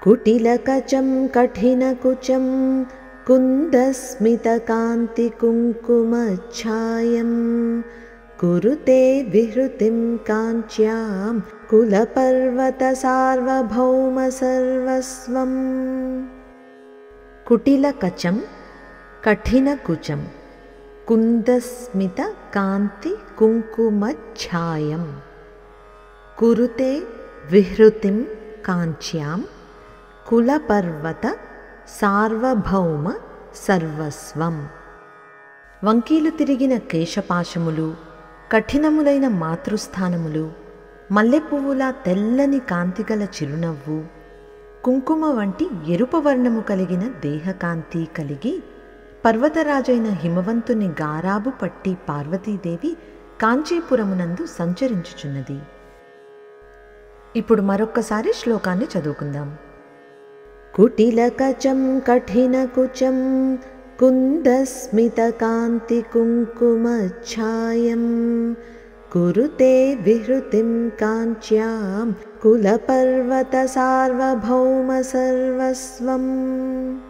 कुटिलकचं कठिनकुचं कुन्दस्मितकान्तिकुङ्कुमच्छायं कुरुते विहृतिं काञ्च्यां कुलपर्वतसार्वभौमसर्वस्वम्। कुटिलकचं कठिनकुचं कुन्दस्मितकान्तिकुङ्कुमच्छायं कुरुते विहृतिं काञ्च्यां कुलपर्वत సార్వభౌమ సర్వస్వం। వంకీలు తిరిగిన కేశపాశములు, కఠినములైన మాతృస్థానములు, మల్లెపువ్వులా తెల్లని కాంతిగల చిరునవ్వు, కుంకుమ వంటి ఎరుపు వర్ణము కలిగిన దేహకాంతి కలిగి పర్వతరాజైన హిమవంతుని గారాబు పట్టి పార్వతీదేవి కాంచీపురమునందు సంచరించుచున్నది। ఇప్పుడు మరొక్కసారి శ్లోకాన్ని చదువుకుందాం। कुटिलकचं कठिनकुचं कुन्दस्मितकान्तिकुङ्कुमच्छायं कुरुते विहृतिं काञ्च्यां कुलपर्वतसार्वभौमसर्वस्वम्।